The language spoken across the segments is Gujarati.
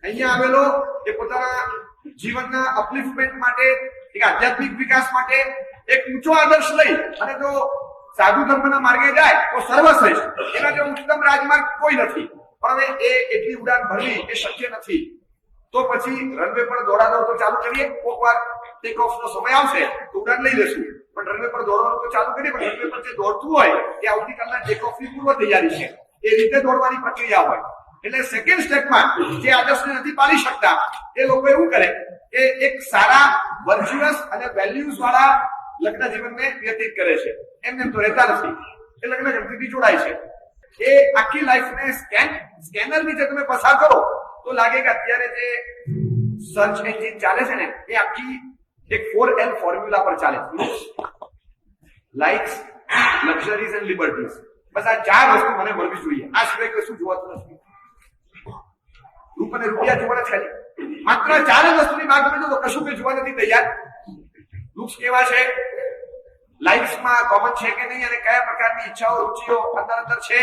અહીંયા આવેલો એ પોતાના જીવનના અપલિફ્ટમેન્ટ માટે, એક આધ્યાત્મિક વિકાસ માટે એક ઊંચો આદર્શ લઈ અને જો સાધુ ધર્મના માર્ગે જાય તો સર્વશ્રેષ્ઠ. એના જેવો ઉત્તમ રાજમાર્ગ કોઈ નથી. પણ હવે એ એટલી ઉડાન ભરવી એ શક્ય નથી. તો પછી રનવે પર દોડાદોડ તો ચાલુ કરીએ. કોઈક વાર ટેક ઓફ નો સમય આવશે તો ઉડાન લઈ લેશું, પણ રનવે પર દોડવાનું તો ચાલુ કરીએ. પણ રનવે પર જે દોડતું હોય એ આવતીકાલના ટેક ઓફ ની પૂર્વ તૈયારી છે. એ રીતે દોડવાની પ્રક્રિયા હોય. એટલે સેકન્ડ સ્ટેપમાં જે આદર્શને નથી પાડી શકતા એ લોકો એવું કરે કે એક સારા વર્ચ્યુઅસ અને વેલ્યુઝ વાળા લગ્ન જીવનને વ્યતીત કરે છે. એમને તો રહેતા નથી. એ લગ્ન જલ્દીથી જોડાય છે. એ આખી લાઈફને સ્કેનર નીચે તમે પસાર કરો તો લાગે કે અત્યારે જે સર્ચ એન્જિન ચાલે છે ને એ આખી એક 4L ફોર્મ્યુલા પર ચાલે છે. Likes, luxuries and liberties. બસ આ 4 વસ્તુ મને મળવી જોઈએ. આ સિવાય કશું જોવાતું નથી. રૂપ અને રૂપિયા જોવાના ખાલી માત્ર 4 જ વસ્તુની વાત કરો તો કશું કઈ જોવા નથી તૈયાર. લુક્સ કેવા છે, લાઇક્સમાં કોમન છે કે નહીં, અને કયા પ્રકારની ઈચ્છાઓ રુચિઓ અંદર છે,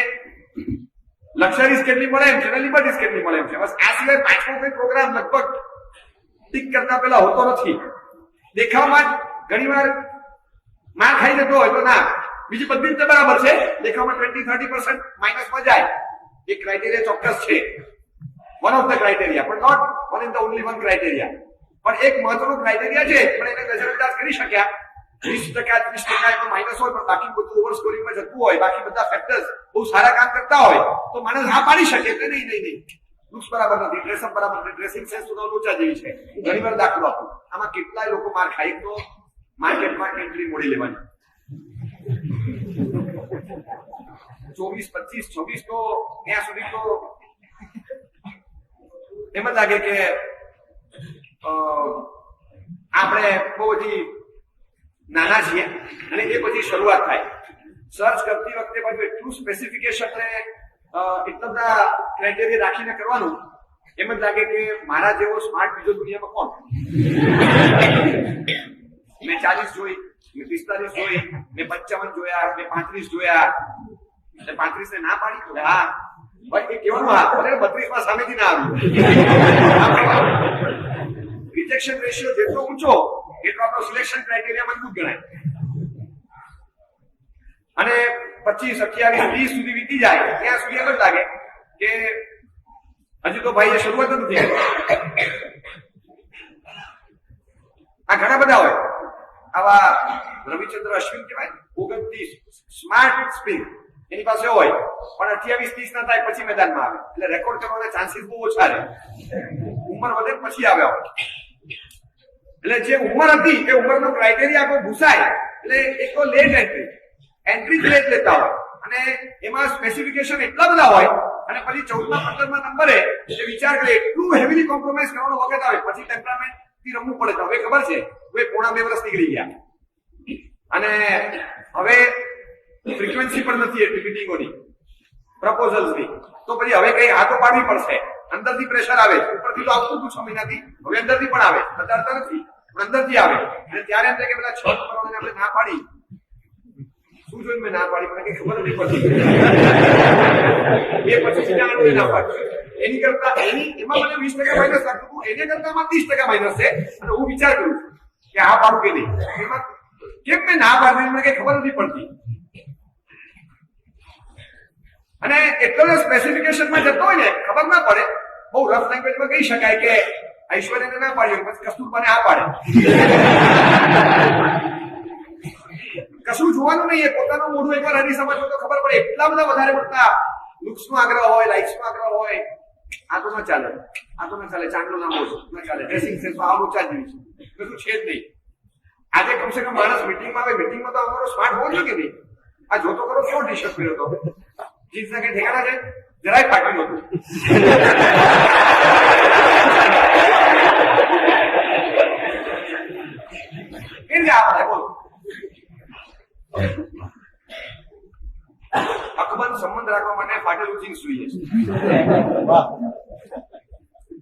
લક્ઝરીઝ કેટલી મળે એમ છે અને લિબર્ટીઝ કેટલી મળે એમ છે. બસ આ સિવાય 5મો કોઈ પ્રોગ્રામ લગભગ ટીક કરતા પહેલા હોતો નથી. દેખાવમાં ઘણીવાર માર ખાઈ જતો હોય તો ના, બીજી બધી રીતે બરાબર છે. દેખાવમાં 20-30% માઇનસમાં જાય. એ ક્રાઇટેરિયા ચોક્કસ છે, વન ઓફ ધ ક્રાઇટેરિયા, પણ not one in the only one criteria. પણ એક મહત્વનો ક્રાઇટેરિયા છે, પણ એને નજરઅંદાજ કરી શક્યા. 20%-30% એનો માઇનસ હોય, પણ બાકી બધું ઓવર સ્કોરિંગમાં જતું હોય, બાકી બધા ફેક્ટર્સ બહુ સારા કામ કરતા હોય તો માણસ હા પાડી શકે કે નહીં. લુક્સ બરાબર નથી, ડ્રેસઅપ બરાબર નથી, ડ્રેસિંગ સેન્સ તો લોચા જેવી છે. હું ઘણી વાર દાખલો આપું. આમાં કેટલાય લોકો માર ખાઈ તો માર્કેટમાં એન્ટ્રી મોડી લેવાની. 24, 25, 26 તો ત્યાં સુધી તો એમ જ લાગે કે આપણે બહુ બધી નાના છીએ. અને એ પછી શરૂઆત થાય. સર્ચ કરતી વખતે પાછું એટલું સ્પેસિફિકેશન ને એટલા બધા ક્રાઇટેરિયા રાખીને કરવાનું, એમ જ લાગે કે મારા જેવો સ્માર્ટ બીજો દુનિયામાં કોણ. મેં 40 જોઈ, મેં 45 જોઈ, મેં 55 જોયા, મેં 35 જોયા. 35 ને ના પાડી તો હા ભાઈ એ કેવાનું હા, 32માં સામેથી ના આવ્યું. રિજેક્શન રેશિયો જેટલો ઊંચો એટલો આપણો સિલેક્શન ક્રાઇટેરિયા મજબૂત ગણાય. અને 25, 28, 30 સુધી વીતી જાય ત્યાં સુધી એમ જ લાગે કે હજુ તો ભાઈ એ શરૂઆત જ નથી. આ ઘણા બધા હોય આવા. રવિચંદ્ર અશ્વિન કહેવાય 29 સ્માર્ટ સ્પિન એની પાસે હોય, પણ 28-30 ના થાય પછી મેદાનમાં આવે. એટલે રેકોર્ડ કરવાના ચાન્સીસ બહુ ઓછા રહે. ઉંમર વધે પછી આવ્યા હોય. એટલે જે ઉંમર હતી એ ઉંમરનો ક્રાઇટેરિયા આપણો ભૂસાય. એટલે એક તો લેટ એન્ટ્રી લેટ લેતા હોય, અને એમાં સ્પેસિફિકેશન એટલા બધા હોય, અને પછી 14મા 15મા નંબરે એ વિચાર કરે એટલું હેવીલી કોમ્પ્રોમાઇઝ કરવાનો વખત આવે. પછી ટેમ્પરામેન્ટ થી રમવું પડે. તો હવે ખબર છે હવે 1.5 વર્ષ નીકળી ગયા, અને હવે ફ્રીક્વન્સી પણ નથી એટલી મીટિંગોની, પ્રપોઝલ્સની. તો પછી હવે કઈ હાથો પાડવી પડશે. અંદરથી પ્રેશર આવે, ઉપરથી તો આવતું હતું 6 મહિનાથી, હવે અંદરથી પણ આવે. બતાડતા નથી પણ અંદરથી આવે. અને ત્યારે એમ થાય કે પેલા 6 નંબરોને આપણે ના પાડી. શું જોઈને મેં ના પાડી મને કઈ ખબર નથી પડતી. એ પછી ના પાડી એની કરતા એમાં મને 20% માઇનસ લાગતું હતું, એને કરતા 30% માઇનસ છે. અને હું વિચાર કરું કે આ પાડું કે નહીં. એમાં કેમ મેં ના પાડી મને કઈ ખબર નથી પડતી. અને એટલો સ્પેસિફિકેશનમાં જતો હોય ને ખબર ના પડે. બહુ રફ લેંગ્વેજમાં કહી શકાય કે ઐશ્વર્યને ના પાડી પછી કસ્તુરબાને આ પાડે. કશું જોવાનું નહીં. એ પોતાનું મોઢું એકવાર હરી સમજો તો ખબર પડે. એટલા બધા વધારે પડતા લુક્સનો આગ્રહ હોય, લાઇક્સનો આગ્રહ હોય. આ તો ન ચાલે, આ તો ન ચાલે. ચાંદલો લાંબો ન ચાલે. ડ્રેસિંગ સેન્સ આ ઊંચા જેવી છે, બધું છે જ નહીં. આજે કમસે કમ માણસ મિટિંગમાં આવે. મિટિંગમાં તો અમારો સ્માર્ટ હોવો જોઈએ કે નહીં. આ જોતો કરો કેવો ટી શર્ટ પહેર્યો હતો. જીન્સના કઈ ઠેકાણા છે? જરાય ફાટી નહોતું. કેમ કે આ બધા બોલો અકબંધ સંબંધ રાખવા માટે ફાટેલું જીન્સ જોઈએ છે.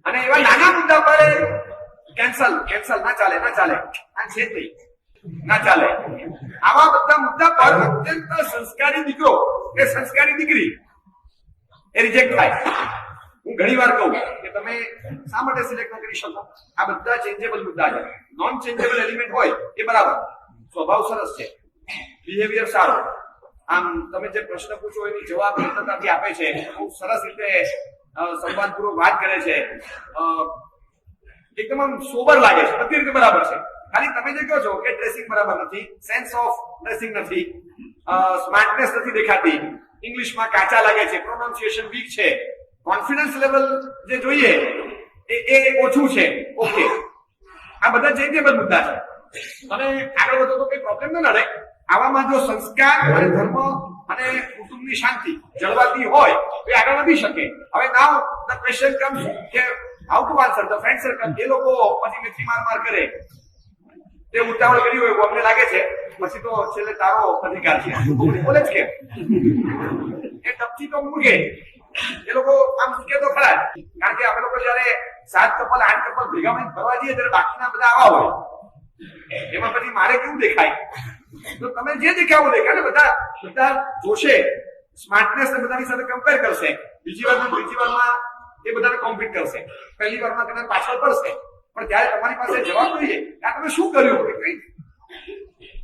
અને એવા નાના મુદ્દા પર કેન્સલ ના ચાલે, ના ચાલે. આ છે જ નહીં, ના ચાલે. આવા બધા મુદ્દા પર અત્યંત સંસ્કારી દીકરો કે સંસ્કારી દીકરી એ રિજેક્ટ થાય. હું ઘણી વાર કહું કે તમે શા માટે સિલેક્ટ ન કરી શકો? આ બધા ચેન્જેબલ મુદ્દા છે. નોન ચેન્જેબલ એલિમેન્ટ હોય એ બરાબર, સ્વભાવ સરસ છે, બિહેવિયર સારો, આમ તમે જે પ્રશ્ન પૂછો એની જવાબ સરળતાથી આપે છે, બહુ સરસ રીતે સંવાદપૂર્વક વાત કરે છે, એકદમ આમ સોબર લાગે છે, બધી રીતે બરાબર છે. ખાલી તમે જે કહો છો કે ડ્રેસિંગ બરાબર નથી, સેન્સ ઓફ ડ્રેસિંગ નથી, સ્માર્ટનેસ નથી દેખાતી, ઇંગ્લિશમાં કાચા લાગે છે, પ્રોનાઉન્સિએશન વીક છે, કોન્ફિડન્સ લેવલ જે જોઈએ એ ઓછું છે, ઓકે, આ બધા ચેન્જેબલ મુદ્દા છે. અને આગળ વધો તો કઈ પ્રોબ્લેમ ન નડે. આવામાં જો સંસ્કાર અને ધર્મ અને કુટુંબની શાંતિ જળવાતી હોય તો એ આગળ વધી શકે. હવે નાઉ ધ ક્વેશ્ચન કમ્સ કે how to answer the friend circle. એ લોકો પછી મેથી માર કરે, તે ઉતાવળ કરી હોય એવું અમને લાગે છે, પછી તો છેલ્લે તારો અધિકાર છે બોલે જ કે એ ટપથી તો મૂકે. એ લોકો આમ મૂકે તો ખરા, કારણ કે અમે લોકો જયારે 7 કપલ 8 કપલ ભેગા મળીને ફરવા જઈએ ત્યારે બાકીના બધા આવા હોય, એમાં પછી મારે કેવું દેખાય? તો તમે જે દેખાવો દેખાય ને બધા જોશે, સ્માર્ટનેસ ને બધાની સાથે કમ્પેર કરશે, બીજી વારમાં ત્રીજી વારમાં એ બધાને કોમ્પિટ કરશે, પહેલી વારમાં કદાચ પાછળ પડશે, પણ ત્યારે તમારી પાસે જવાબ જોઈએ આ તમે શું કર્યું? કઈ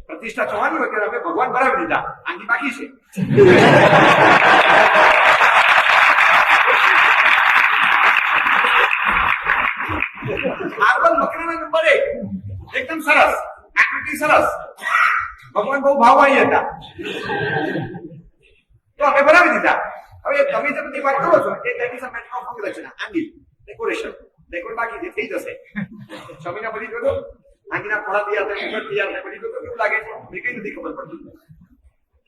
પ્રતિષ્ઠા થવાની હોય ત્યારે અમે ભગવાન બરાબર દીધા, આંગી બાકી છે. માર્બલ મકરાના નંબર 1 એકદમ સરસ, આકૃતિ સરસ, ભગવાન બહુ ભાવવાળી હતા, તો અમે બનાવી દીધા. હવે તમે જે બધી વાત કરો છો એ that is a matter of રચના, આંગી ડેકોરેશન બાકી જે થઈ જશે. 6 મહિના પછી જોજો આંગીના થોડા તૈયાર થાય, ઉપર તૈયાર થાય, પછી જોજો કેવું લાગે છે, મેં કઈ નથી ખબર પડતી.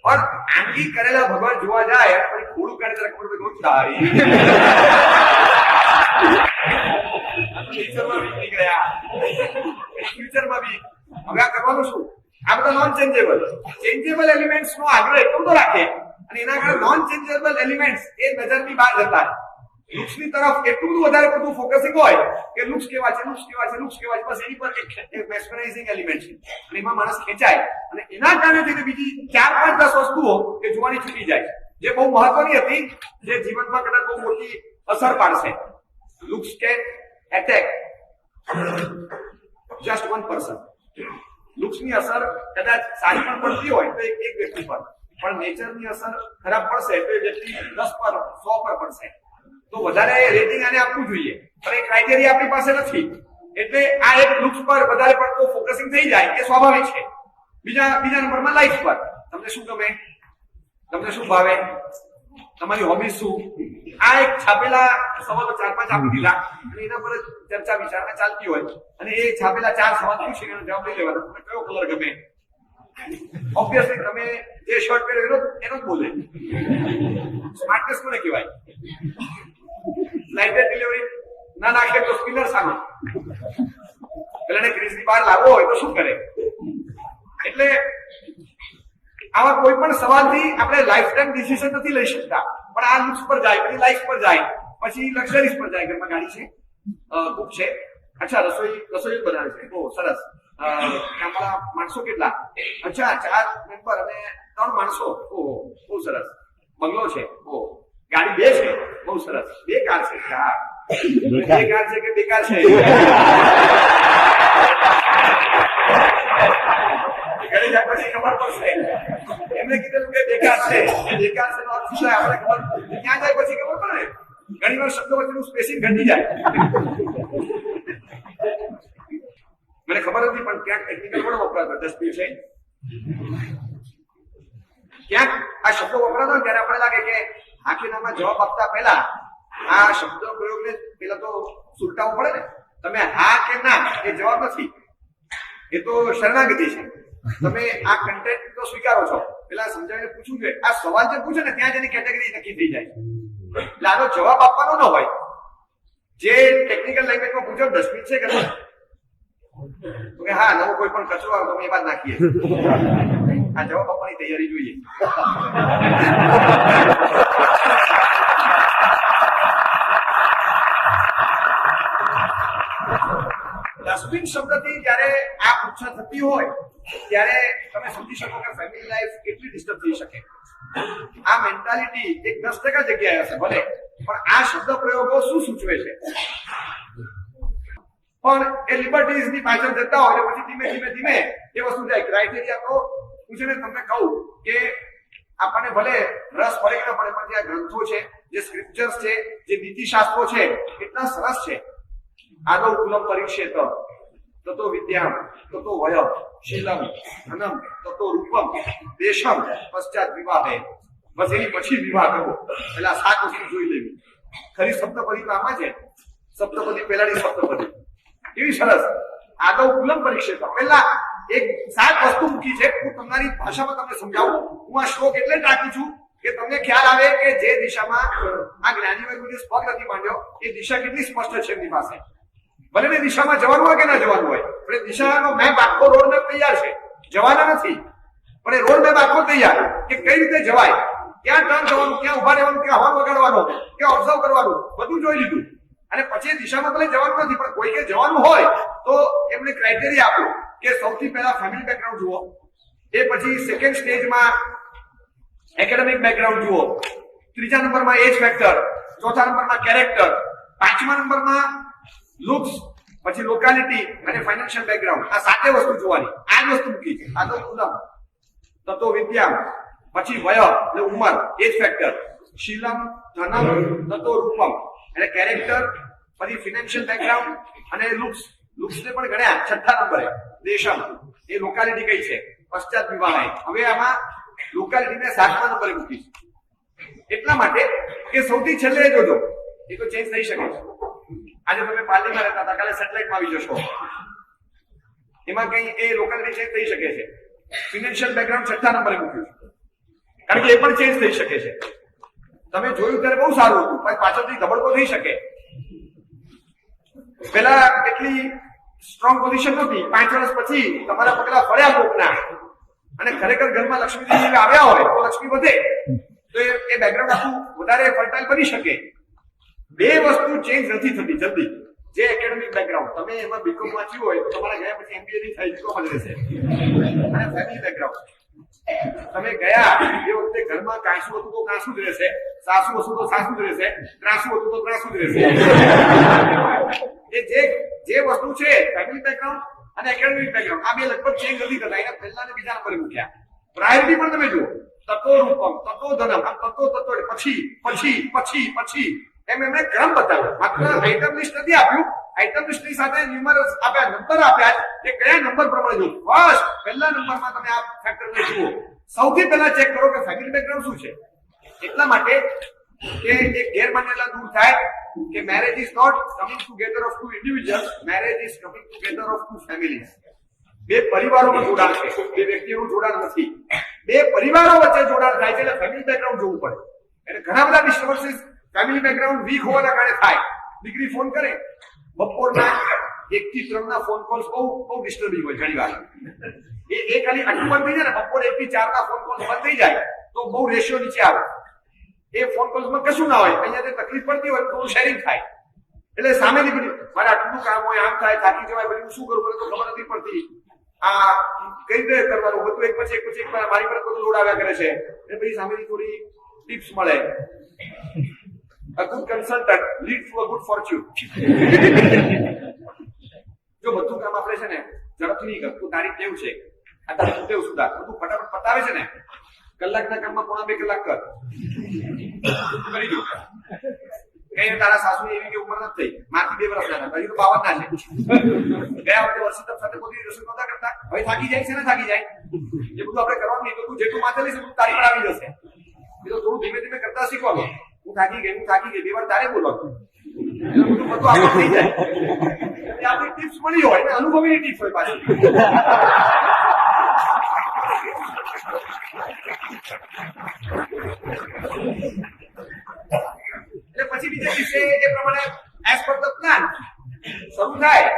પણ આંગી કરેલા ભગવાન જોવા જાય પછી થોડું કાઢે ત્યારે ખબર પડે થાય ફ્યુચરમાં બી હવે આ કરવાનું શું? આ બધા નોન ચેન્જેબલ. ચેન્જેબલ એલિમેન્ટ્સ નો આગ્રહ એટલો બધો રાખે અને એના કારણે નોન ચેન્જેબલ એલિમેન્ટ્સ એ નજરની બહાર જતા રહે. લુક્સની તરફ એટલું બધું વધારે પડતું ફોકસિંગ હોય કે લુક્સ કેવા છે, બસ એની પર એક મેસ્મરાઇઝિંગ એલિમેન્ટ છે અને એમાં માણસ ખેંચાય અને એના કારણે થઈને બીજી 4, 5, 10 વસ્તુઓ એ જોવાની છૂટી જાય જે બહુ મહત્વની હતી, જે જીવનમાં કદાચ બહુ મોટી અસર પાડશે. Looks can attack just one person. લુક્સની અસર કદાચ સારી પણ પડતી હોય તો એક વ્યક્તિ પર, પણ નેચરની અસર ખરાબ પડશે તો એ વ્યક્તિ 10 પર 100 પર પડશે. તો વધારે રેટિંગ આને આપવું જોઈએ, પણ એ ક્રાઇટેરિયા આપણી પાસે નથી, એટલે આ એક લુક્સ પર વધારે પડતો ફોકસિંગ થઈ જાય એ સ્વાભાવિક છે. બીજા નંબરમાં લાઈફ પર. તમને શું ગમે, તમને શું ભાવે, તમારી હોબી શું, આ એક છાપેલા સવાલો 4-5 આપી દીધા અને એના પર ચર્ચા વિચારણા ચાલતી હોય અને એ છાપેલા 4 સવાલ પૂછીને એનો જવાબ લઈ લેવાનો. તમને કયો કલર ગમે? ઓબ્વિયસલી તમે જે શર્ટ પહેર્યો એનો જ બોલે. સ્માર્ટનેસ કોને કહેવાય? લાઇટર ડિલિવરી ના નાખે તો સ્પિનર સામે પેલાને ક્રીઝની બહાર લાવવો હોય તો શું કરે? એટલે આવા કોઈ પણ સવાલથી આપણે લાઈફ ટાઈમ ડિસિઝન નથી લઈ શકતા, પણ આ લુક્સ પર જાય, પછી લાઈફ પર જાય, પછી લક્ઝરીઝ પર જાય. ઘરમાં ગાડી છે, કુક છે, અચ્છા રસોઈ બનાવે છે, બહુ સરસ. કામવાળા માણસો કેટલા? અચ્છા 4 મેમ્બર અને 3 માણસો, ઓહો બહુ સરસ. બંગલો છે, ઓહો ગાડી 2 છે, બહુ સરસ. 2 કાર છે, 2 કાર છે કે બેકાર છે? ઘરે જાય પછી ખબર પડશે. એમને કીધેલું કે બેકાર છે, બેકાર છે નો અર્થ શું થાય આપણે ખબર, ક્યાં જાય પછી ખબર પડે. ઘણી વાર શબ્દો વચ્ચેનું સ્પેસિંગ ઘટી જાય. મને ખબર નથી પણ ક્યાંક ટેકનિકલ વર્ડ વપરાતો દસ્તી છે, ક્યાંક આ શબ્દો વપરાતો ત્યારે આપણે લાગે કે હાકીનામાં જવાબ આપતા પહેલા આ શબ્દ પ્રયોગને પેલા તો સુલટાવવું પડે ને. તમે હા કે ના એ જવાબ નથી, એ તો શરણાગતિ છે. તમે આ કન્ટેન્ટ તો સ્વીકારો છો, પેલા સમજાવીને પૂછવું જોઈએ. આ સવાલ જે પૂછે ને ત્યાં જેની કેટેગરી નક્કી થઈ જાય. એટલે આનો જવાબ આપવાનો ન હોય. જે ટેકનિકલ લેંગ્વેજમાં પૂછો ડસ્ટબિન છે કે તો કે હા નવો કોઈ પણ કચરો આવે તો અમે એ વાત નાખીએ. આ જવાબ આપવાની તૈયારી જોઈએ. ડસ્ટબિન શબ્દથી જયારે આ પૂછા થતી હોય ત્યારે તમે સમજી શકો કે ફેમિલી લાઈફ કેટલી ડિસ્ટર્બ થઈ શકે. આ મેન્ટાલિટી એક 10% જગ્યાએ હશે, ભલે પણ આ શબ્દ પ્રયોગો શું સૂચવે છે? પણ એ લિબર્ટીઝ ની પાછળ જતા હોય પછી ધીમે ધીમે ધીમે એ વસ્તુ જાય. ક્રાઇટેરિયા તો હું છે ને તમને કહું કે આપણને ભલે રસ પડે કે ન પડે, પણ જે આ ગ્રંથો છે, જે સ્ક્રિપ્ચર્સ છે, જે નીતિશાસ્ત્રો છે, એટલા સરસ છે. આદૌ કુલમ પરીક્ષેત, તતો વિદ્યામ, તતો વય, શીલમ, ધનમ, તતો રૂપમ, દેશમ, પશ્ચાત વિવાહે. બસ એની પછી વિવાહ કરવો. પેલા 7 વસ્તુ જોઈ લેવી. ખરી સપ્તપદી તો આમાં છે. સપ્તપદી પહેલાની સપ્તપદી એવી સરસ. આદૌ કુલમ પરીક્ષેત, પહેલા એક 7 વસ્તુ મૂકી છે. હું તમારી ભાષામાં તમને સમજાવું. હું આ શ્લોક એટલે જ રાખું છું કે તમને ખ્યાલ આવે કે જે દિશામાં આ જ્ઞાનીઓએ કોઈ દિવસ પગ નથી માંડ્યો એ દિશા કેટલી સ્પષ્ટ છે એમની પાસે. ભલે ને દિશામાં જવાનું હોય કે ના જવાનું હોય, પણ એ દિશાનો મેપ આખો રોડ મેપ તૈયાર છે. જવાના નથી, પણ એ રોડ મેપ આખો તૈયાર કે કઈ રીતે જવાય, ક્યાં ટર્ન કરવાનું, ક્યાં ઉભા રહેવાનું, ક્યાં હોર્ન વગાડવાનો, ક્યાં ઓબ્ઝર્વ કરવાનું, બધું જોઈ લીધું. અને પછી દિશામાં ભલે જવાનું નથી, પણ કોઈ કે જવાનું હોય તો એમને ક્રાઇટેરિયા આપ્યો કે સૌથી પહેલા ફેમિલી બેકગ્રાઉન્ડ જુઓ, એ પછી સેકન્ડ સ્ટેજમાં એકેડેમિક બેકગ્રાઉન્ડ જુઓ, ત્રીજા નંબરમાં એજ ફેક્ટર, ચોથા નંબરમાં કેરેક્ટર, પાંચમા નંબરમાં લુક્સ, પછી લોકાલિટી અને ફાઇનાન્શિયલ બેકગ્રાઉન્ડ. આ 7 વસ્તુ જોવાની. આ જ વસ્તુ મૂકી છે. આ તો કુલમ, તતો વિદ્યામ, પછી વય એટલે ઉંમર, એજ ફેક્ટર, શીલમ, ધનમ, તતો રૂપમ એટલે કેરેક્ટર, પછી ફાઇનાન્શિયલ બેકગ્રાઉન્ડ અને લુક્સ. લુક્સને પણ ગણ્યા 6થા નંબરે. દેશમ એ લોકાલિટી કઈ છે, પશ્ચાત વિવાહ. હવે આમાં લોકાલિટીને 7મા નંબરે મૂકી છે. એટલા માટે કે સૌથી છેલ્લે જોજો, એ તો ચેન્જ થઈ શકે છે. આજે તમે પાર્ટીમાં રહેતા હતા, કાલે સેટેલાઇટમાં આવી જશો, એમાં કઈ એ લોકાલિટી ચેન્જ થઈ શકે છે. ફાઇનાન્શિયલ બેકગ્રાઉન્ડ 6થા નંબરે મૂક્યું છે, કારણ કે એ પણ ચેન્જ થઈ શકે છે. તમે જોયું ત્યારે બહુ સારું હતું, પણ પાછળથી ધબડકો થઈ શકે. પેલા એટલી સ્ટ્રોંગ પોઝિશન નહોતી, 5 વર્ષ પછી તમારા પગલા ફળ્યા કોકના અને ખરેખર ઘરમાં લક્ષ્મીજી આવ્યા હોય તો લક્ષ્મી વધે, તો એ બેકગ્રાઉન્ડ આખું વધારે ફર્ટાઇલ બની શકે. 2 વસ્તુ ચેન્જ નથી થતી જલ્દી. જે એકેડેમિક બેકગ્રાઉન્ડ તમે એમાં બીકોમ વાંચ્યું હોય તો તમારા ગયા પછી એમબીએ ની થાય બીકોમ જ રહેશે. અને ફેમિલી બેકગ્રાઉન્ડ તમે ગયા એ વખતે ઘરમાં કાંસુ હતું તો કાંસુ જ રહેશે, સાસુ હતું તો સાસુ જ રહેશે, ત્રાસુ હતું તો ત્રાસુ જ રહેશે. એ જે વસ્તુ છે ફેમિલી બેકગ્રાઉન્ડ અને એકેડેમિક બેકગ્રાઉન્ડ, આ બે લગભગ ચેન્જ નથી થતા. એને પહેલા ને બીજા નંબરે મૂક્યા. પ્રાયોરિટી પણ તમે જુઓ, તતો રૂપમ, તતો ધનમ, આમ તતો પછી પછી પછી પછી એમ એમણે ક્રમ બતાવ્યો. માત્ર આઈટમ લિસ્ટ નથી આપ્યું, આઈટમ લિસ્ટ ની સાથે ન્યુમરસ આપ્યા, નંબર આપ્યા કે કયા નંબર પ્રમાણે જુઓ. ફર્સ્ટ પહેલા નંબરમાં તમે આ ફેક્ટરને જુઓ. સૌથી પહેલા ચેક કરો કે ફેમિલી બેકગ્રાઉન્ડ શું છે. એટલા માટે કે એક ગેરમાન્યતા દૂર થાય કે marriage is not coming together of 2 individuals, marriage is coming together of 2 families. 2 પરિવારોનું જોડાણ છે, 2 વ્યક્તિઓનું જોડાણ નથી. 2 પરિવારો વચ્ચે જોડાણ થાય છે, એટલે ફેમિલી બેકગ્રાઉન્ડ જોવું પડે. એટલે ઘણા બધા ડિસ્ટર્બન્સીસ ફેમિલી બેકગ્રાઉન્ડ વીક હોવાના કારણે થાય. દીકરી ફોન કરે બપોરના 1 થી 3 ના ફોન કોલ્સ બહુ ડિસ્ટર્બિંગ હોય ઘણી વાર. એ ખાલી આટલું બંધ થઈ જાય ને, બપોર 1 થી 4 ના ફોન કોલ્સ બંધ થઈ જાય તો બહુ રેશિયો નીચે આવે. એ ફોન કોલ્સમાં કશું ના હોય, અહીંયા જે તકલીફ પડતી હોય તો શેરિંગ થાય. એટલે સામેની બધી મારે આટલું કામ હોય, આમ થાય, થાકી જવાય, પછી હું શું કરું મને તો ખબર નથી પડતી. આ કઈ રીતે કરવાનું, બધું એક પછી એક મારી પર બધું લોડ આવ્યા કરે છે. એટલે પછી સામેની થોડી ટિપ્સ મળે. A good consultant leads to a good fortune. જો બધું કામ આપણે છે ને ઝડપથી નહીં કરતું, તારી ટેવ છે, આ તારી ટેવ સુધાર, બધું ફટાફટ પતાવે છે ને, કલાકના કામમાં 1.5 કલાક કર, કરી દો. કઈ તારા સાસુની એવી કે ઉંમર નથી થઈ, મારથી 2 વર્ષ ના, હજી તો 52 ના છે. ગયા વખતે વર્ષી સાથે બધી રસોઈ નહોતા કરતા, હવે થાકી જાય છે ને, થાકી જાય. એ બધું આપણે કરવાનું નહીં, તો તું જેટલું માથે લઈશ બધું તારી પર આવી જશે. એ તો થોડું ધીમે ધીમે કરતા શીખવાનું. હું થાકી ગઈ 2 વાર તારે બોલવાનું, બધું આપણું થઈ જાય. આપણી ટિપ્સ મળી હોય ને, અનુભવીની ટિપ્સ હોય પાછી. એટલે પછી બીજા દિવસે એ પ્રમાણે એઝ પર ધ પ્લાન શરૂ થાય.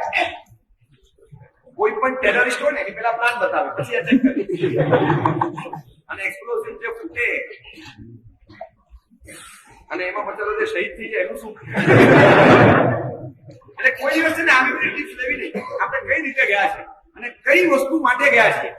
કોઈ પણ ટેરરિસ્ટ હોય ને એની પેલા પ્લાન બતાવે, પછી અટેક કરે. અને એક્સપ્લોઝિવ જે ફૂટે અને એમાં બચારો જે શહીદ થઈ જાય એનું શું? એટલે કોઈ દિવસ છે ને આવી બધી ટિપ્સ લેવી નહીં. આપણે કઈ રીતે ગયા છે અને કઈ વસ્તુ માટે ગયા છે